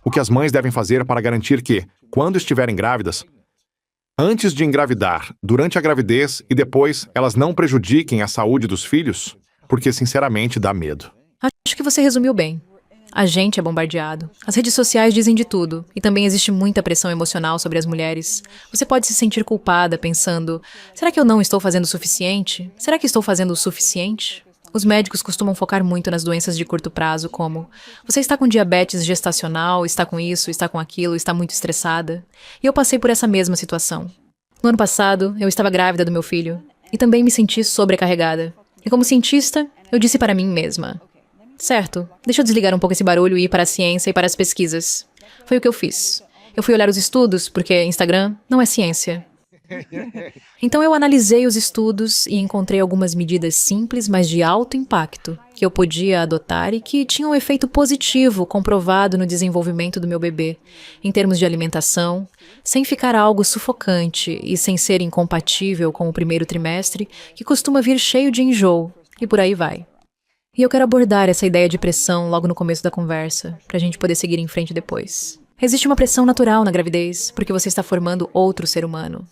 o que as mães devem fazer para garantir que, quando estiverem grávidas, antes de engravidar, durante a gravidez e depois, elas não prejudiquem a saúde dos filhos? Porque, sinceramente, dá medo. Acho que você resumiu bem. A gente é bombardeado. As redes sociais dizem de tudo, e também existe muita pressão emocional sobre as mulheres. Você pode se sentir culpada pensando, será que eu não estou fazendo o suficiente? Será que estou fazendo o suficiente? Os médicos costumam focar muito nas doenças de curto prazo, como você está com diabetes gestacional, está com isso, está com aquilo, está muito estressada. E eu passei por essa mesma situação. No ano passado, eu estava grávida do meu filho, e também me senti sobrecarregada. E como cientista, eu disse para mim mesma, certo, deixa eu desligar um pouco esse barulho e ir para a ciência e para as pesquisas. Foi o que eu fiz. Eu fui olhar os estudos, porque Instagram não é ciência. Então eu analisei os estudos e encontrei algumas medidas simples, mas de alto impacto, que eu podia adotar e que tinham um efeito positivo comprovado no desenvolvimento do meu bebê, em termos de alimentação, sem ficar algo sufocante e sem ser incompatível com o primeiro trimestre, que costuma vir cheio de enjoo, e por aí vai. E eu quero abordar essa ideia de pressão logo no começo da conversa, para a gente poder seguir em frente depois. Existe uma pressão natural na gravidez, porque você está formando outro ser humano.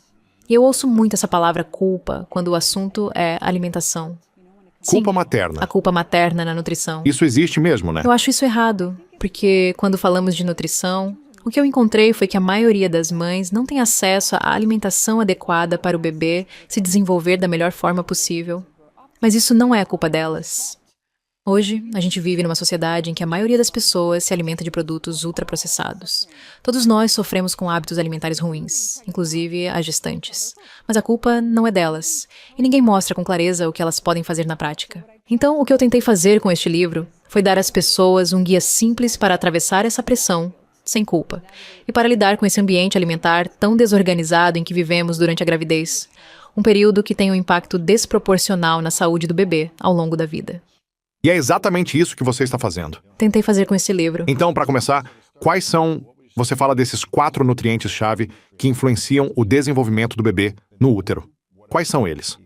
E eu ouço muito essa palavra culpa, quando o assunto é alimentação. Culpa Sim, materna. a culpa materna na nutrição. Isso existe mesmo, né? Eu acho isso errado, porque quando falamos de nutrição, o que eu encontrei foi que a maioria das mães não tem acesso à alimentação adequada para o bebê se desenvolver da melhor forma possível. Mas isso não é culpa delas. Hoje, a gente vive numa sociedade em que a maioria das pessoas se alimenta de produtos ultraprocessados. Todos nós sofremos com hábitos alimentares ruins, inclusive as gestantes. Mas a culpa não é delas, e ninguém mostra com clareza o que elas podem fazer na prática. Então, o que eu tentei fazer com este livro foi dar às pessoas um guia simples para atravessar essa pressão, sem culpa, e para lidar com esse ambiente alimentar tão desorganizado em que vivemos durante a gravidez, um período que tem um impacto desproporcional na saúde do bebê ao longo da vida. E é exatamente isso que você está fazendo. Tentei fazer com esse livro. Então, para começar, quais são... Você fala desses 4 nutrientes-chave que influenciam o desenvolvimento do bebê no útero. Quais são eles?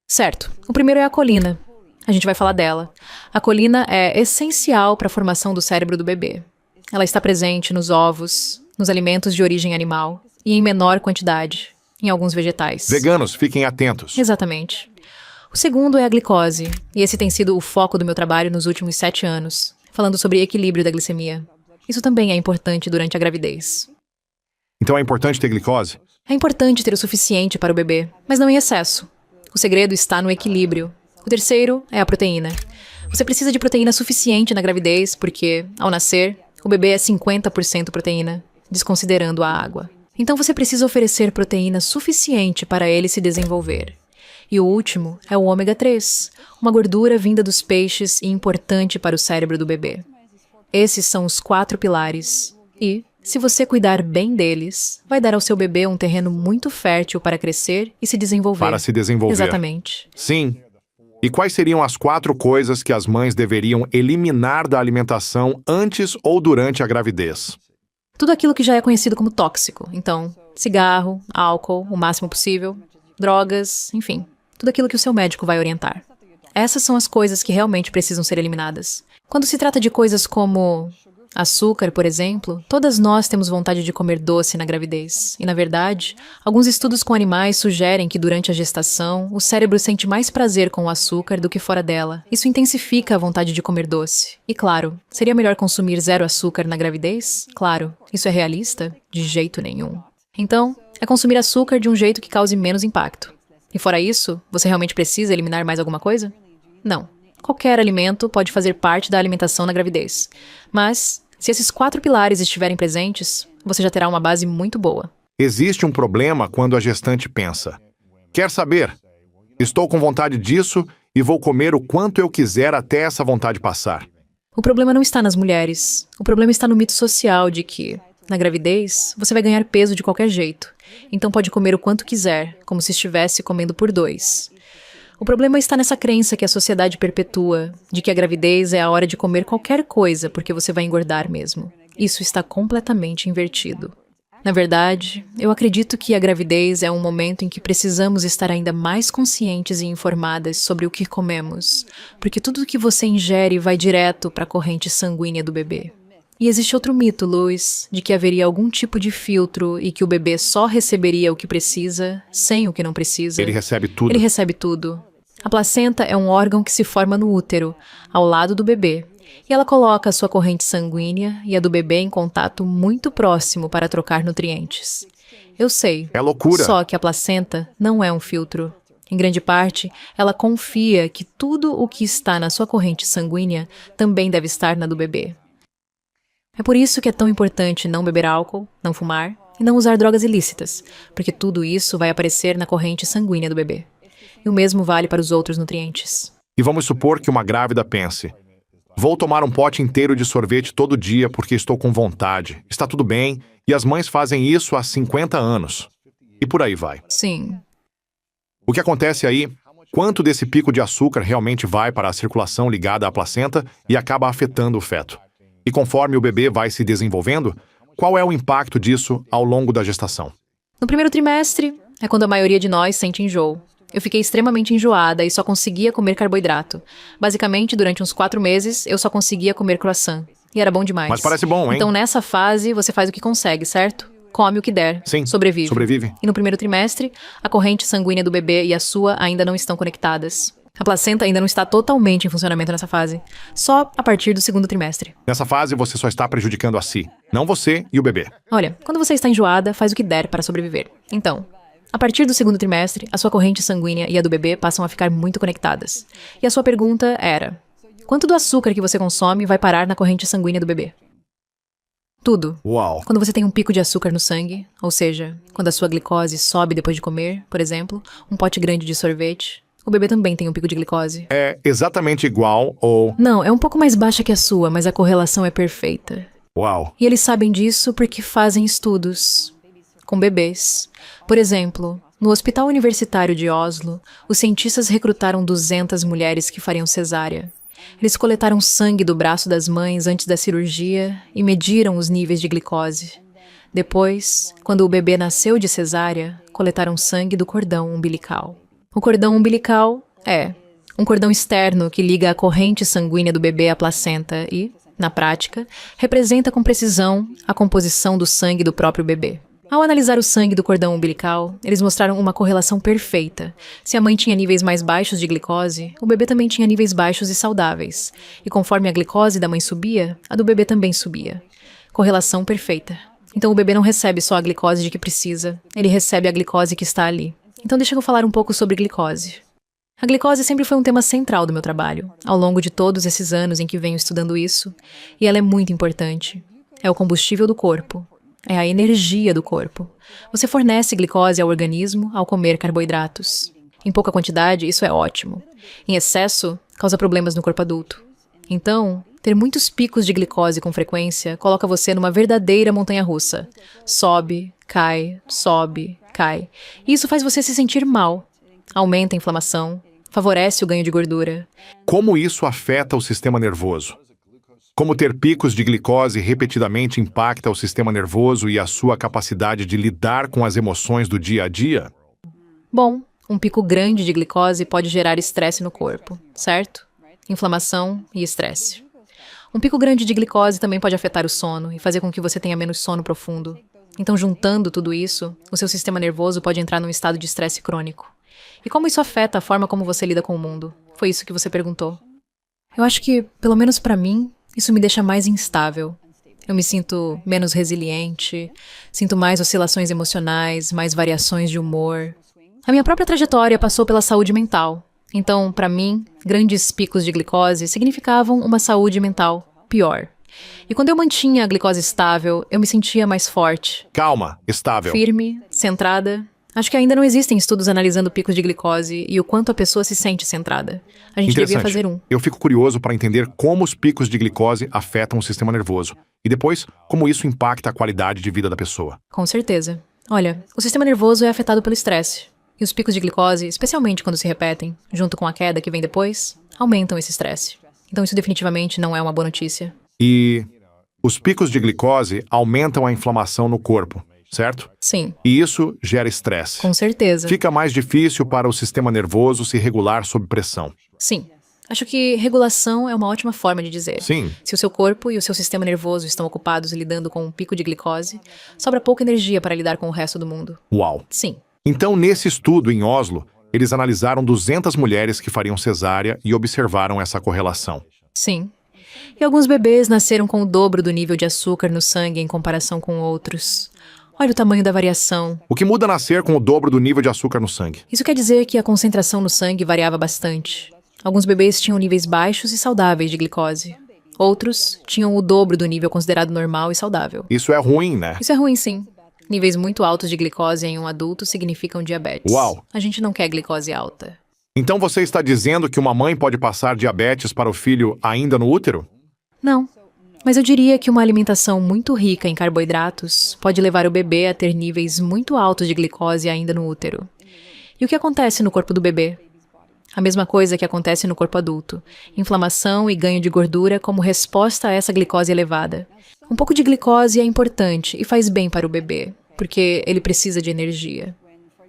Certo. O primeiro é a colina. A gente vai falar dela. A colina é essencial para a formação do cérebro do bebê. Ela está presente nos ovos, nos alimentos de origem animal e em menor quantidade, em alguns vegetais. Veganos, fiquem atentos. Exatamente. O segundo é a glicose, e esse tem sido o foco do meu trabalho nos últimos 7 anos, falando sobre equilíbrio da glicemia. Isso também é importante durante a gravidez. Então é importante ter glicose? É importante ter o suficiente para o bebê, mas não em excesso. O segredo está no equilíbrio. O terceiro é a proteína. Você precisa de proteína suficiente na gravidez, porque, ao nascer, o bebê é 50% proteína, desconsiderando a água. Então você precisa oferecer proteína suficiente para ele se desenvolver. E o último é o ômega 3, uma gordura vinda dos peixes e importante para o cérebro do bebê. Esses são os 4 pilares e, se você cuidar bem deles, vai dar ao seu bebê um terreno muito fértil para crescer e se desenvolver. Para se desenvolver. Exatamente. Sim. E quais seriam as 4 coisas que as mães deveriam eliminar da alimentação antes ou durante a gravidez? Tudo aquilo que já é conhecido como tóxico. Então, cigarro, álcool, o máximo possível, drogas, enfim. Tudo aquilo que o seu médico vai orientar. Essas são as coisas que realmente precisam ser eliminadas. Quando se trata de coisas como açúcar, por exemplo, todas nós temos vontade de comer doce na gravidez. E, na verdade, alguns estudos com animais sugerem que durante a gestação, o cérebro sente mais prazer com o açúcar do que fora dela. Isso intensifica a vontade de comer doce. E, claro, seria melhor consumir 0 açúcar na gravidez? Claro. Isso é realista? De jeito nenhum. Então, é consumir açúcar de um jeito que cause menos impacto. E fora isso, você realmente precisa eliminar mais alguma coisa? Não. Qualquer alimento pode fazer parte da alimentação na gravidez. Mas, se esses 4 pilares estiverem presentes, você já terá uma base muito boa. Existe um problema quando a gestante pensa: quer saber? Estou com vontade disso e vou comer o quanto eu quiser até essa vontade passar. O problema não está nas mulheres. O problema está no mito social de que, na gravidez, você vai ganhar peso de qualquer jeito. Então pode comer o quanto quiser, como se estivesse comendo por 2. O problema está nessa crença que a sociedade perpetua, de que a gravidez é a hora de comer qualquer coisa porque você vai engordar mesmo. Isso está completamente invertido. Na verdade, eu acredito que a gravidez é um momento em que precisamos estar ainda mais conscientes e informadas sobre o que comemos, porque tudo o que você ingere vai direto para a corrente sanguínea do bebê. E existe outro mito, Louis, de que haveria algum tipo de filtro e que o bebê só receberia o que precisa, sem o que não precisa. Ele recebe tudo. Ele recebe tudo. A placenta é um órgão que se forma no útero, ao lado do bebê. E ela coloca a sua corrente sanguínea e a do bebê em contato muito próximo para trocar nutrientes. Eu sei. É loucura. Só que a placenta não é um filtro. Em grande parte, ela confia que tudo o que está na sua corrente sanguínea também deve estar na do bebê. É por isso que é tão importante não beber álcool, não fumar e não usar drogas ilícitas, porque tudo isso vai aparecer na corrente sanguínea do bebê. E o mesmo vale para os outros nutrientes. E vamos supor que uma grávida pense: vou tomar um pote inteiro de sorvete todo dia porque estou com vontade. Está tudo bem, e as mães fazem isso há 50 anos. E por aí vai. Sim. O que acontece aí? Quanto desse pico de açúcar realmente vai para a circulação ligada à placenta e acaba afetando o feto? E conforme o bebê vai se desenvolvendo, qual é o impacto disso ao longo da gestação? No primeiro trimestre, é quando a maioria de nós sente enjoo. Eu fiquei extremamente enjoada e só conseguia comer carboidrato. Basicamente, durante uns 4 meses, eu só conseguia comer croissant. E era bom demais. Mas parece bom, hein? Então, nessa fase, você faz o que consegue, certo? Come o que der. Sim, Sobrevive. sobrevive. E no primeiro trimestre, a corrente sanguínea do bebê e a sua ainda não estão conectadas. A placenta ainda não está totalmente em funcionamento nessa fase. Só a partir do segundo trimestre. Nessa fase, você só está prejudicando a si, não você e o bebê. Olha, quando você está enjoada, faz o que der para sobreviver. Então, a partir do segundo trimestre, a sua corrente sanguínea e a do bebê passam a ficar muito conectadas. E a sua pergunta era: quanto do açúcar que você consome vai parar na corrente sanguínea do bebê? Tudo. Uau! Quando você tem um pico de açúcar no sangue, ou seja, quando a sua glicose sobe depois de comer, por exemplo, um pote grande de sorvete, o bebê também tem um pico de glicose. É exatamente igual ou... Não, é um pouco mais baixa que a sua, mas a correlação é perfeita. Uau! E eles sabem disso porque fazem estudos com bebês. Por exemplo, no Hospital Universitário de Oslo, os cientistas recrutaram 200 mulheres que fariam cesárea. Eles coletaram sangue do braço das mães antes da cirurgia e mediram os níveis de glicose. Depois, quando o bebê nasceu de cesárea, coletaram sangue do cordão umbilical. O cordão umbilical é um cordão externo que liga a corrente sanguínea do bebê à placenta e, na prática, representa com precisão a composição do sangue do próprio bebê. Ao analisar o sangue do cordão umbilical, eles mostraram uma correlação perfeita. Se a mãe tinha níveis mais baixos de glicose, o bebê também tinha níveis baixos e saudáveis. E conforme a glicose da mãe subia, a do bebê também subia. Correlação perfeita. Então o bebê não recebe só a glicose de que precisa, ele recebe a glicose que está ali. Então deixa eu falar um pouco sobre glicose. A glicose sempre foi um tema central do meu trabalho, ao longo de todos esses anos em que venho estudando isso, e ela é muito importante. É o combustível do corpo. É a energia do corpo. Você fornece glicose ao organismo ao comer carboidratos. Em pouca quantidade, isso é ótimo. Em excesso, causa problemas no corpo adulto. Então, ter muitos picos de glicose com frequência coloca você numa verdadeira montanha-russa. Sobe, cai, sobe, cai. E isso faz você se sentir mal. Aumenta a inflamação, favorece o ganho de gordura. Como isso afeta o sistema nervoso? Como ter picos de glicose repetidamente impacta o sistema nervoso e a sua capacidade de lidar com as emoções do dia a dia? Bom, um pico grande de glicose pode gerar estresse no corpo, certo? Inflamação e estresse. Um pico grande de glicose também pode afetar o sono e fazer com que você tenha menos sono profundo. Então, juntando tudo isso, o seu sistema nervoso pode entrar num estado de estresse crônico. E como isso afeta a forma como você lida com o mundo? Foi isso que você perguntou. Eu acho que, pelo menos pra mim, isso me deixa mais instável. Eu me sinto menos resiliente, sinto mais oscilações emocionais, mais variações de humor. A minha própria trajetória passou pela saúde mental. Então, para mim, grandes picos de glicose significavam uma saúde mental pior. E quando eu mantinha a glicose estável, eu me sentia mais forte, Calma, estável. firme, centrada. Acho que ainda não existem estudos analisando picos de glicose e o quanto a pessoa se sente centrada. A gente devia fazer um. Eu fico curioso para entender como os picos de glicose afetam o sistema nervoso e depois como isso impacta a qualidade de vida da pessoa. Com certeza. Olha, o sistema nervoso é afetado pelo estresse. E os picos de glicose, especialmente quando se repetem, junto com a queda que vem depois, aumentam esse estresse. Então isso definitivamente não é uma boa notícia. E os picos de glicose aumentam a inflamação no corpo, certo? Sim, E isso gera estresse. com certeza. Fica mais difícil para o sistema nervoso se regular sob pressão. Sim. Acho que regulação é uma ótima forma de dizer. Sim. Se o seu corpo e o seu sistema nervoso estão ocupados lidando com um pico de glicose, sobra pouca energia para lidar com o resto do mundo. Uau. Sim. Então, nesse estudo em Oslo, eles analisaram 200 mulheres que fariam cesárea e observaram essa correlação. Sim. E alguns bebês nasceram com o dobro do nível de açúcar no sangue em comparação com outros. Olha o tamanho da variação. O que muda nascer com o dobro do nível de açúcar no sangue? Isso quer dizer que a concentração no sangue variava bastante. Alguns bebês tinham níveis baixos e saudáveis de glicose. Outros tinham o dobro do nível considerado normal e saudável. Isso é ruim, né? Isso é ruim, sim. Níveis muito altos de glicose em um adulto significam diabetes. Uau! A gente não quer glicose alta. Então você está dizendo que uma mãe pode passar diabetes para o filho ainda no útero? Não. Mas eu diria que uma alimentação muito rica em carboidratos pode levar o bebê a ter níveis muito altos de glicose ainda no útero. E o que acontece no corpo do bebê? A mesma coisa que acontece no corpo adulto. Inflamação e ganho de gordura como resposta a essa glicose elevada. Um pouco de glicose é importante e faz bem para o bebê, porque ele precisa de energia.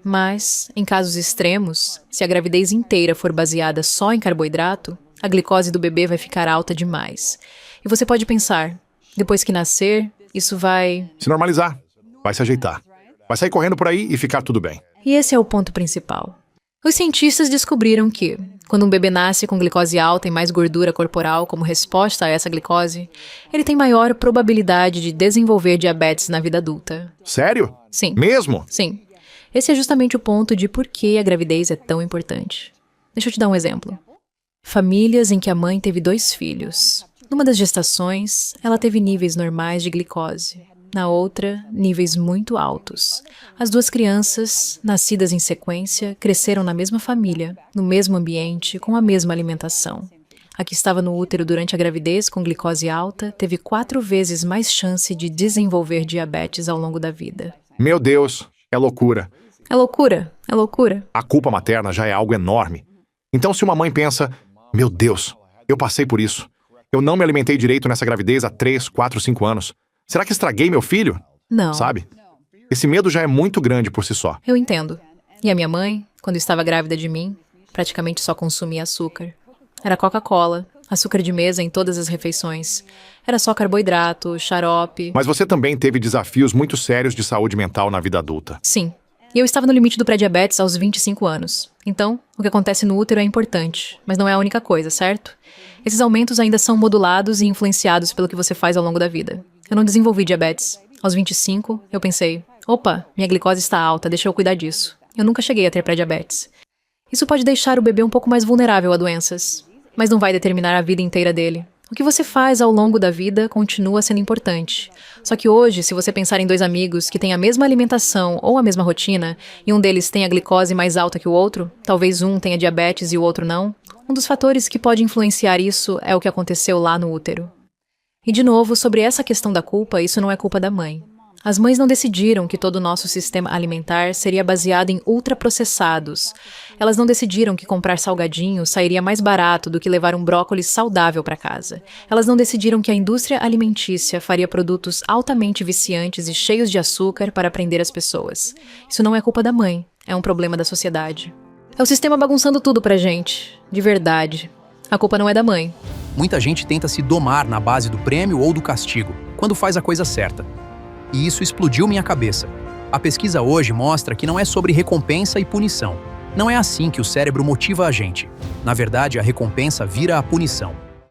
Mas, em casos extremos, se a gravidez inteira for baseada só em carboidrato, a glicose do bebê vai ficar alta demais. E você pode pensar, depois que nascer, isso vai... Se normalizar. Vai se ajeitar. Vai sair correndo por aí e ficar tudo bem. E esse é o ponto principal. Os cientistas descobriram que, quando um bebê nasce com glicose alta e mais gordura corporal como resposta a essa glicose, ele tem maior probabilidade de desenvolver diabetes na vida adulta. Sério? Sim. Mesmo? Sim. Esse é justamente o ponto de por que a gravidez é tão importante. Deixa eu te dar um exemplo. Famílias em que a mãe teve 2 filhos. Numa das gestações, ela teve níveis normais de glicose. Na outra, níveis muito altos. As 2 crianças, nascidas em sequência, cresceram na mesma família, no mesmo ambiente, com a mesma alimentação. A que estava no útero durante a gravidez com glicose alta teve 4 vezes mais chance de desenvolver diabetes ao longo da vida. Meu Deus, é loucura. É loucura, é loucura. A culpa materna já é algo enorme. Então, se uma mãe pensa, meu Deus, eu passei por isso. Eu não me alimentei direito nessa gravidez há 3, 4, 5 anos. Será que estraguei meu filho? Não. Sabe? Esse medo já é muito grande por si só. Eu entendo. E a minha mãe, quando estava grávida de mim, praticamente só consumia açúcar. Era Coca-Cola, açúcar de mesa em todas as refeições. Era só carboidrato, xarope. Mas você também teve desafios muito sérios de saúde mental na vida adulta. Sim. E eu estava no limite do pré-diabetes aos 25 anos. Então, o que acontece no útero é importante, mas não é a única coisa, certo? Esses aumentos ainda são modulados e influenciados pelo que você faz ao longo da vida. Eu não desenvolvi diabetes. Aos 25, eu pensei, opa, minha glicose está alta, deixa eu cuidar disso. Eu nunca cheguei a ter pré-diabetes. Isso pode deixar o bebê um pouco mais vulnerável a doenças, mas não vai determinar a vida inteira dele. O que você faz ao longo da vida continua sendo importante. Só que hoje, se você pensar em 2 amigos que têm a mesma alimentação ou a mesma rotina, e um deles tem a glicose mais alta que o outro, talvez um tenha diabetes e o outro não, um dos fatores que pode influenciar isso é o que aconteceu lá no útero. E de novo, sobre essa questão da culpa, isso não é culpa da mãe. As mães não decidiram que todo o nosso sistema alimentar seria baseado em ultraprocessados. Elas não decidiram que comprar salgadinho sairia mais barato do que levar um brócolis saudável para casa. Elas não decidiram que a indústria alimentícia faria produtos altamente viciantes e cheios de açúcar para prender as pessoas. Isso não é culpa da mãe, é um problema da sociedade. É o sistema bagunçando tudo pra gente, de verdade. A culpa não é da mãe. Muita gente tenta se domar na base do prêmio ou do castigo, quando faz a coisa certa. E isso explodiu minha cabeça. A pesquisa hoje mostra que não é sobre recompensa e punição. Não é assim que o cérebro motiva a gente. Na verdade, a recompensa vira a punição.